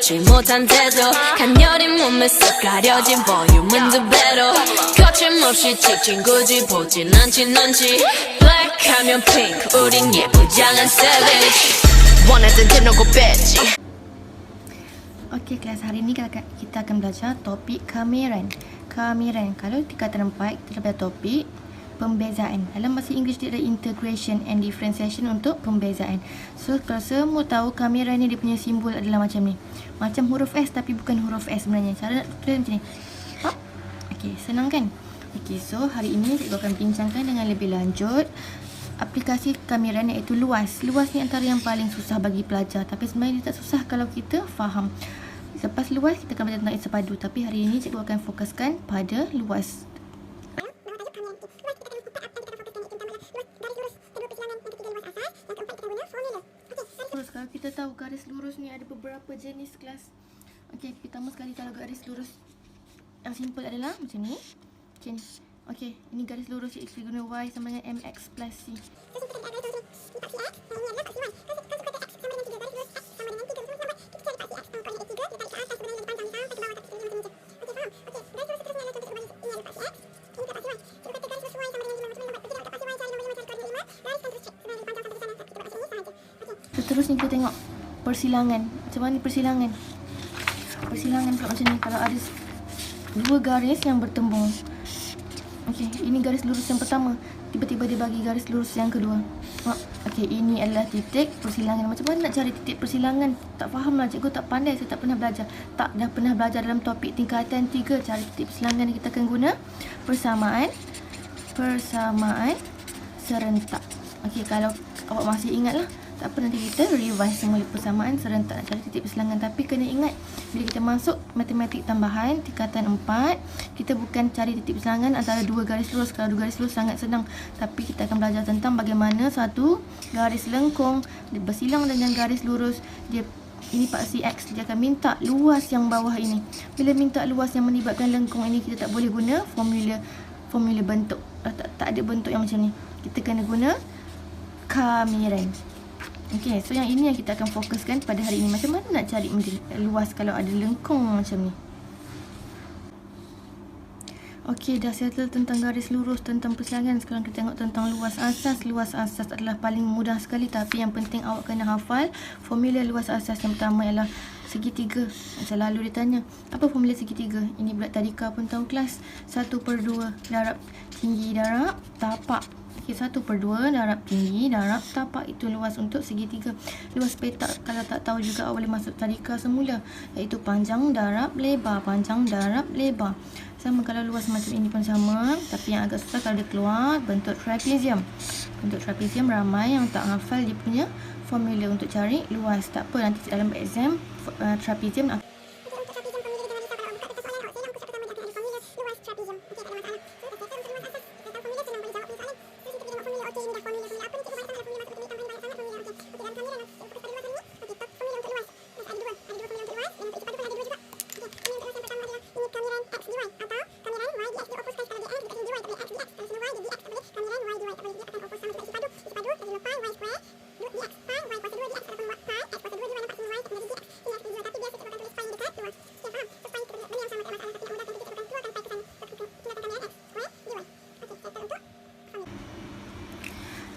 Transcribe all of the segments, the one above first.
좋지 못한 태도 간녀린 몸에 쓱 가려진 볼륨은 두 배로 거침없이 찍힌 굳이 보진 않지 넌지 Black 하면 pink 우린 예쁘장한 savage 원하던 대놓고 뺐지. Okey, kelas hari ni kita akan belajar topik kamiran. Kamiran, kalau di kata 4 kita belajar topik pembezaan. Dalam bahasa Inggeris dia ada integration and differentiation untuk pembezaan. So, kalau semua tahu kamiran ni dia punya simbol adalah macam ni. Macam huruf S tapi bukan huruf S sebenarnya. Cara nak tulis macam ni. Okey, senang kan? Okey, so hari ini cikgu akan bincangkan dengan lebih lanjut aplikasi kamiran iaitu luas. Luas ni antara yang paling susah bagi pelajar, tapi sebenarnya dia tak susah kalau kita faham. Lepas luas kita akan belajar tentang isepadu, tapi hari ini cikgu akan fokuskan pada luas. Kalau kita tahu garis lurus ni ada beberapa jenis kelas. Okey, pertama sekali kalau garis lurus yang simple adalah macam ni. Macam ni. Okey, ini garis lurus iaitu guna Y sama dengan MX plus C. Seterusnya kita tengok persilangan. Macam mana persilangan? Persilangan pula macam ni. Kalau ada dua garis yang bertembung. Okey, ini garis lurus yang pertama. Tiba-tiba dia bagi garis lurus yang kedua. Okey, ini adalah titik persilangan. Macam mana nak cari titik persilangan? Tak faham lah, cikgu tak pandai. Saya tak pernah belajar. Dah pernah belajar dalam topik tingkatan 3. Cari titik persilangan kita akan guna persamaan serentak. Okey, kalau awak masih ingat lah, tak apa, nanti kita revise semula persamaan serentak nak cari titik persilangan. Tapi kena ingat, bila kita masuk matematik tambahan tingkatan 4, kita bukan cari titik persilangan antara dua garis lurus. Kalau dua garis lurus sangat senang, tapi kita akan belajar tentang bagaimana satu garis lengkung dia bersilang dengan garis lurus. Ini paksi X, dia akan minta luas yang bawah ini. Bila minta luas yang melibatkan lengkung ini, kita tak boleh guna formula bentuk. Tak ada bentuk yang macam ni. Kita kena guna kamiran. Okey, so yang ini yang kita akan fokuskan pada hari ini. Macam mana nak cari luas kalau ada lengkung macam ni. Okey, dah settle tentang garis lurus, tentang persilangan. Sekarang kita tengok tentang luas asas. Luas asas adalah paling mudah sekali, tapi yang penting awak kena hafal formula luas asas. Yang pertama ialah segitiga. Selalu ditanya, apa formula segitiga? Ini budak tadika pun tahu kelas. 1/2 darab tinggi darab tapak. Okey, 1/2 darab tinggi darab tapak, itu luas untuk segitiga. Luas petak kalau tak tahu juga awak boleh masuk tadika semula, iaitu panjang darab lebar. Panjang darab lebar. Sama kalau luas macam ini pun sama, tapi yang agak susah kalau dia keluar bentuk trapezium. Bentuk trapezium ramai yang tak hafal dia punya formula untuk cari luas. Tak apa, nanti dalam exam trapezium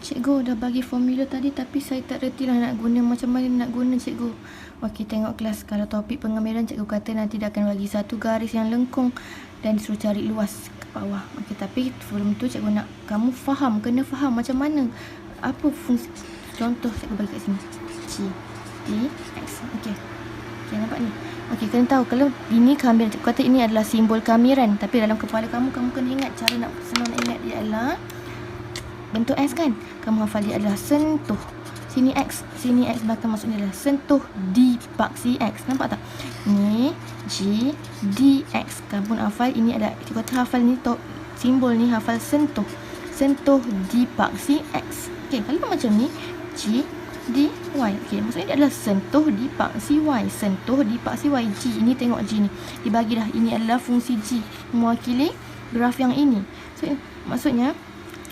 Cikgu dah bagi formula tadi, tapi saya tak reti lah nak guna macam mana nak guna cikgu. Okey, tengok kelas. Kalau topik pengamiran, cikgu kata nanti dia akan bagi satu garis yang lengkung dan disuruh cari luas ke bawah. Okey, tapi sebelum tu cikgu nak kamu faham, kena faham macam mana, apa fungsi. Contoh cikgu bagi kat sini. G, D, X. Okey. Okey, nampak ni. Okey, kena tahu kalau ini kamiran. Cikgu kata ini adalah simbol kamiran, tapi dalam kepala kamu kena ingat cara nak senang nak ingat dia adalah bentuk S kan? Kamu hafal dia adalah sentuh. Sini X belakang maksudnya adalah sentuh D paksi X. Nampak tak? Ni G D X. Kamu pun hafal ini adalah, kita kata hafal ni simbol ni hafal sentuh. Sentuh D paksi X. Okey, kalau macam ni G D Y. Okey, maksudnya dia adalah sentuh D paksi Y. Sentuh D paksi Y. G ini tengok G ni. Dibagi dah, ini adalah fungsi G mewakili graf yang ini. So maksudnya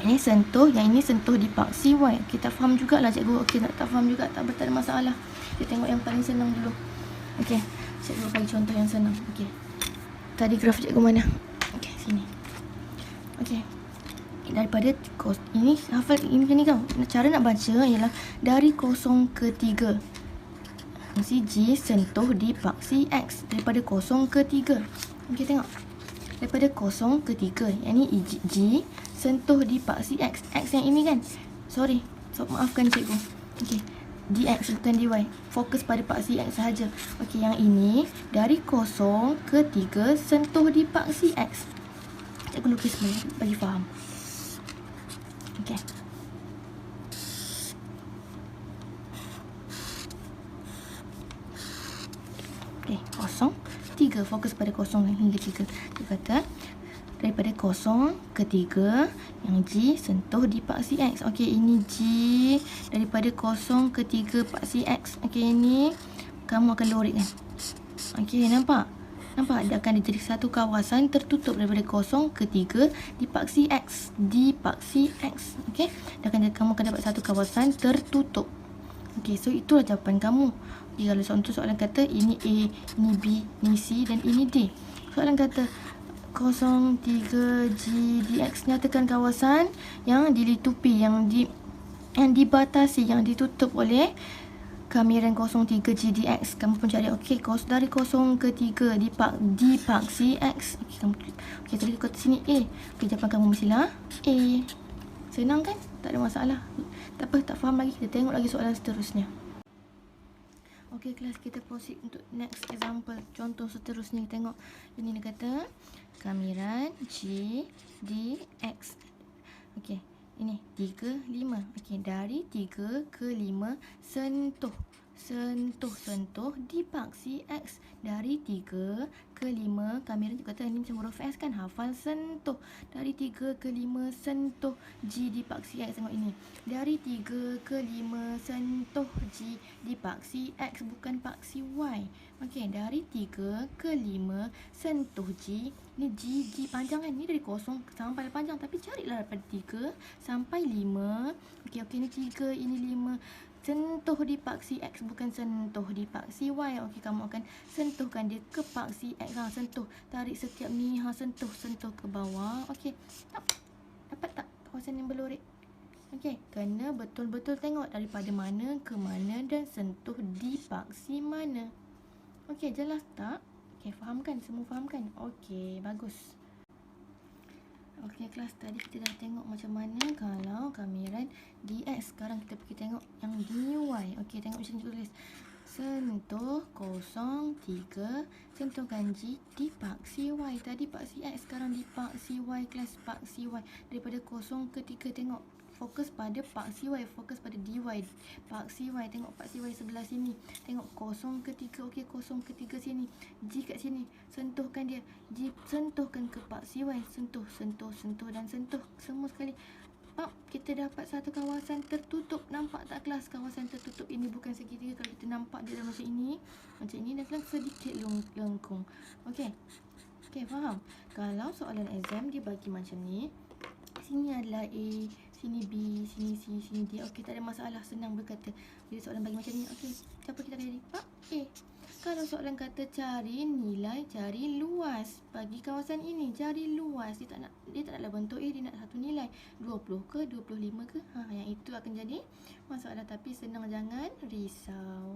ini sentuh, yang ini sentuh dipaksi Y. Kita faham jugalah cikgu. Okey, tak faham juga tak ada masalah. Kita tengok yang paling senang dulu. Okey, Cikgu bagi contoh yang senang. Okey. Tadi graf cikgu mana? Okey, sini. Okey. Daripada ini hafal ini kan ni kau. Cara nak baca ialah dari 0 ke 3. Fungsi G sentuh di paksi X daripada 0 ke 3. Okey, tengok. Daripada 0 ke 3. Yang ni G sentuh di paksi X. X yang ini kan? Sorry. So, maafkan cikgu. Okey. dx bukan dy. Fokus pada paksi X sahaja. Okey, yang ini dari 0 ke 3 sentuh di paksi X. Cikgu lukis bagi faham. Okey. Okey, 0, 3. Fokus pada 0 hingga 3. Dia kata daripada 0 ke 3 yang G sentuh di paksi X. Okey, ini G daripada 0 ke 3 paksi X. Okey, ini kamu akan lorek kan. Okey, nampak? Nampak? Dia akan jadi satu kawasan tertutup daripada 0 ke 3 di paksi X. Di paksi X. Okey, kamu akan dapat satu kawasan tertutup. Okey, so itulah jawapan kamu. Okay, kalau contoh soalan kata ini A, ini B, ini C dan ini D. Soalan kata 03G dx, nyatakan kawasan yang dilitupi, yang dibatasi, yang ditutup oleh kamiran 03G dx. Kamu pun cari, okey, dari 0 ke 3 di paksi X. Okey, kamu tadi kata sini A. Okey, jawapan kamu mestilah A. Senang kan? Tak ada masalah. Tak apa, tak faham lagi, kita tengok lagi soalan seterusnya. Okey, kelas, kita proceed untuk next example. Contoh seterusnya, tengok. Ini dia kata kamiran G dx. Okey, ini 3, 5. Okey, dari 3 ke 5 sentuh di paksi X. Dari 3 ke 5, kamiran juga kata ini macam huruf S kan, hafal sentuh. Dari 3 ke 5 sentuh G di paksi X. Tengok ini. Dari 3 ke 5 sentuh G di paksi X, bukan paksi Y. Okey, dari 3 ke 5 sentuh G. Ni G panjang kan? Ni dari 0 sampai panjang, tapi carilah daripada 3 sampai 5. Okey, ini 3, ini 5. Sentuh di paksi X, bukan sentuh di paksi Y. Okey, kamu akan sentuhkan dia ke paksi X. Sentuh. Tarik setiap ni. Sentuh ke bawah. Okey. Dapat tak kawasan yang berlorek? Okey, kena betul-betul tengok daripada mana ke mana dan sentuh di paksi mana. Okey, jelas tak? Okey, faham kan? Semua faham kan? Okey, bagus. Okey, kelas, tadi kita dah tengok macam mana kalau kamiran dx. Sekarang kita pergi tengok yang dy. Okey, tengok macam ni tulis. Sentuh 0, 3. Sentuhkan G di paksi Y. Tadi paksi X, sekarang di paksi Y, kelas. Paksi Y. Daripada 0 ke 3, tengok. Fokus pada paksi Y, fokus pada dy. Paksi Y, tengok paksi Y sebelah sini. Tengok 0 ke 3, okey, 0 ke 3 sini. G kat sini. Sentuhkan dia. G sentuhkan ke paksi Y. Sentuh dan sentuh. Semua sekali. Kita dapat satu kawasan tertutup. Nampak tak, kelas? Kawasan tertutup ini bukan segitiga. Kalau kita nampak dia macam ini dan sedikit lengkung. Okey. Okey, faham? Kalau soalan exam dia bagi macam ni, sini adalah A, sini B, sini C, sini D. Okey, tak ada masalah, senang berkata. Bila soalan bagi macam ni, okey, apa kita akan jadi? A. Kalau soalan kata cari nilai, cari luas bagi kawasan ini, cari luas. Dia tak naklah bentuk A, dia nak satu nilai. 20 ke 25 ke? Yang itu akan jadi masalah, tapi senang, jangan risau.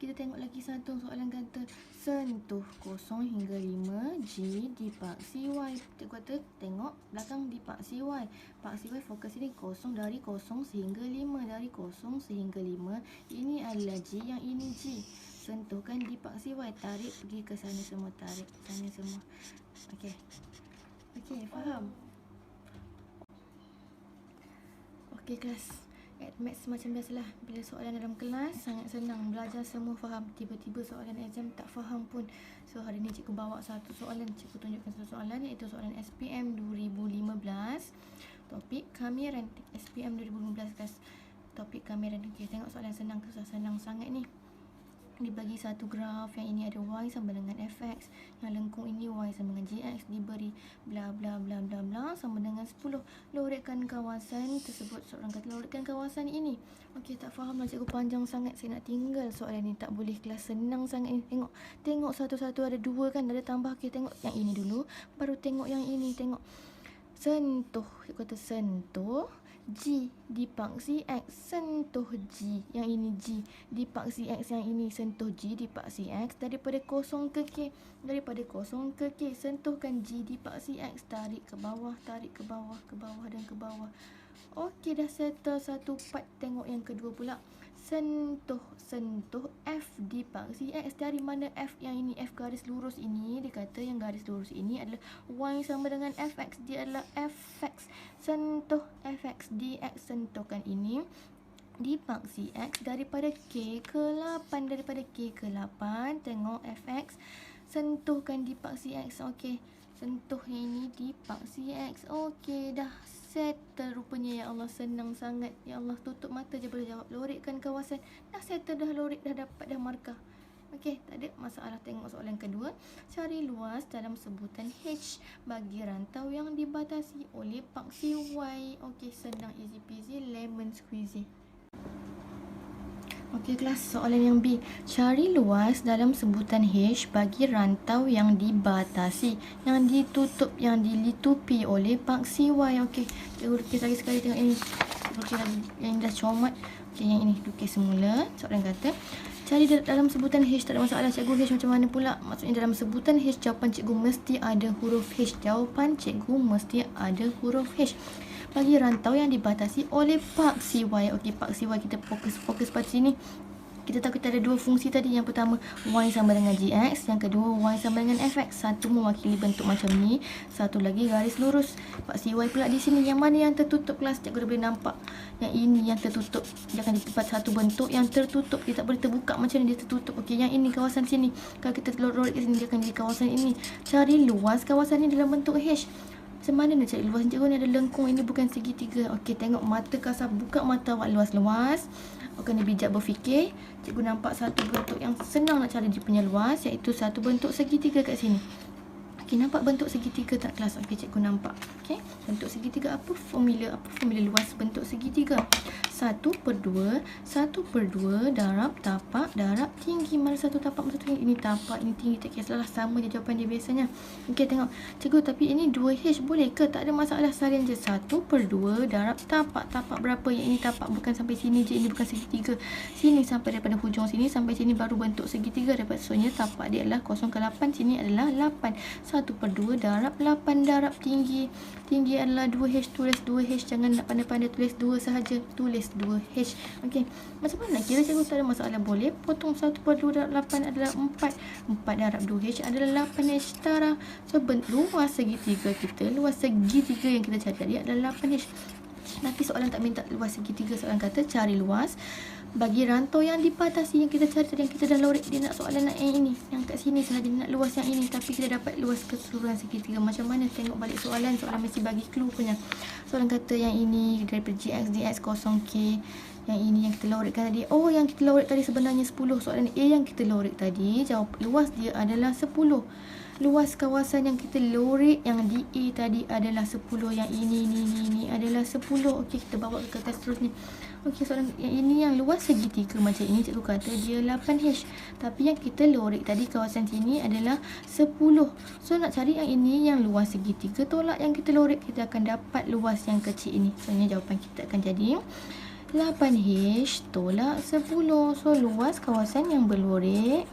Kita tengok lagi satu soalan kata sentuh 0 hingga 5 G di paksi Y. Kita kata tengok belakang di paksi Y. Paksi Y fokus ini 0, dari 0 sehingga 5. Dari 0 sehingga 5. Ini adalah G, yang ini G. Sentuhkan di paksi Y. Tarik pergi ke sana semua. Tarik sana semua. Okey. Okey, faham? Okey, kelas. Maths macam biasalah, bila soalan dalam kelas sangat senang, belajar semua faham. Tiba-tiba soalan exam tak faham pun. So hari ni cikgu bawa satu soalan, cikgu tunjukkan satu soalan, iaitu soalan SPM 2015. Topik kamiran. SPM 2015 kelas. Topik kamiran. Okey, tengok soalan senang, susah, senang sangat ni. dibagi satu graf, yang ini ada y sama dengan fx, yang lengkung ini y sama dengan gx, diberi bla bla bla bla bla sama dengan 10. Lorikkan kawasan tersebut. Soalan kata lorikkan kawasan ini. Okey, tak faham lah cikgu, panjang sangat, saya nak tinggal soalan ni, tak boleh kelas, senang sangat ni. Tengok satu-satu, ada dua kan, ada tambah. Okey, tengok yang ini dulu, baru tengok yang ini. Tengok sentuh, cikgu kata sentuh G dipaksi X, sentuh G, yang ini G dipaksi X, yang ini sentuh G dipaksi X, daripada kosong ke K, daripada kosong ke K, sentuhkan G dipaksi X, tarik ke bawah, tarik ke bawah dan ke bawah. Okey, dah settle satu part. Tengok yang kedua pula, sentuh F dipaksi X. Dari mana F? Yang ini F garis lurus ini, dia kata yang garis lurus ini adalah Y sama dengan Fx, dia adalah Fx. Sentuh Fx dx, sentuhkan ini dipaksi X daripada K ke 8, daripada K ke 8. Tengok Fx, sentuhkan dipaksi X. Okey, sentuh ini dipaksi X. Okey, dah settle rupanya. Ya Allah, senang sangat. Ya Allah, tutup mata je boleh jawab. Lorikkan kawasan. Dah settle, dah lorik, dah dapat dah markah. Okey, tak ada masalah. Tengok soalan kedua. Cari luas dalam sebutan H bagi rantau yang dibatasi oleh paksi Y. Okey, senang, easy peasy, lemon squeezy. Okey kelas, soalan yang B. Cari luas dalam sebutan H bagi rantau yang dibatasi, yang ditutup, yang dilitupi oleh paksi Y. Okey, kita lukis lagi sekali, tengok ini. Lukis lagi, yang ini dah comot. Okey, yang ini lukis semula. Soalan kata, cari dalam sebutan H, tak ada masalah. Cikgu, H macam mana pula? Maksudnya dalam sebutan H, jawapan cikgu mesti ada huruf H. Jawapan cikgu mesti ada huruf H. Bagi rantau yang dibatasi oleh paksi Y. Okey, paksi Y kita fokus pada sini. Kita tahu kita ada dua fungsi tadi. Yang pertama Y sama dengan GX, yang kedua Y sama dengan FX. Satu mewakili bentuk macam ni, satu lagi garis lurus. Paksi Y pula di sini. Yang mana yang tertutup kelas? Cikgu dah boleh nampak. Yang ini yang tertutup. Dia akan di tempat satu bentuk yang tertutup. Dia tak boleh terbuka macam ni, dia tertutup. Okey, yang ini kawasan sini. Kalau kita lorik ke sini, dia akan di kawasan ini. Cari luas kawasan ini dalam bentuk H. Macam mana nak cari luas? Cikgu ni ada lengkung, ini bukan segitiga. Okey, tengok mata kasar, buka mata awak luas-luas. Awak kena bijak berfikir. Cikgu nampak satu bentuk yang senang nak cari dia punya luas, iaitu satu bentuk segitiga kat sini. Okey, nampak bentuk segitiga tak kelas? Okey, cikgu nampak. Okey, bentuk segitiga apa formula luas bentuk segitiga? 1/2 darab tapak darab tinggi. Mana satu tapak, mana satu tinggi? Ini tapak, ini tinggi, tak kisahlah, sama je jawapan dia biasanya. Okey, tengok. Cikgu, tapi ini 2H boleh ke? Tak ada masalah, salin je. 1/2 darab tapak. Tapak berapa? Yang ini tapak bukan sampai sini je, ini bukan segitiga. Sini sampai daripada hujung sini sampai sini baru bentuk segitiga. Maksudnya tapak dia adalah 0 ke 8, sini adalah 8. 1/2 darab 8 darab tinggi. Tinggi adalah 2H, tulis 2H. Jangan nak pandai-pandai tulis 2 sahaja. Tulis 2H. Okey, macam mana nak kira? Cikgu tak ada masalah. Boleh potong 1/2 darab 8 adalah 4. 4 darab 2H adalah 8H setara. So, luas segitiga kita, luas segitiga yang kita cari tadi adalah 8H. Tapi soalan tak minta luas segitiga. Soalan kata cari luas bagi rantau yang dibatasi, yang kita cari tadi, yang kita dah lorik. Dia nak soalan nak yang ini, yang kat sini sahaja dia nak luas yang ini, tapi kita dapat luas keseluruhan segitiga. Macam mana? Tengok balik soalan. Soalan mesti bagi clue punya. Soalan kata yang ini daripada GX, DX, 0K. Yang ini yang kita lorikkan tadi. Oh, yang kita lorik tadi sebenarnya 10. Soalan A yang kita lorik tadi, jawab luas dia adalah 10. Luas kawasan yang kita lorik yang di A tadi adalah 10. Yang ini adalah 10. Okey, kita bawa ke kertas seterusnya. Okey, soalan yang ini yang luas segitiga macam ini, cikgu kata dia 8H. Tapi yang kita lorik tadi kawasan sini adalah 10. So, nak cari yang ini yang luas segitiga, tolak yang kita lorik, kita akan dapat luas yang kecil ini. Soalnya jawapan kita akan jadi 8H tolak 10. So, luas kawasan yang berlorik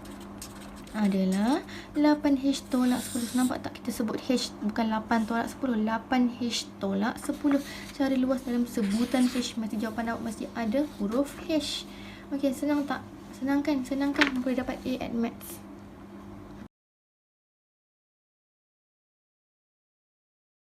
adalah 8H tolak 10. Nampak tak kita sebut H, bukan 8 tolak 10, 8H tolak 10. Cari luas dalam sebutan H, mesti jawapan awak mesti ada huruf H. Okey, senang tak? Senang kan? Boleh dapat A at maths.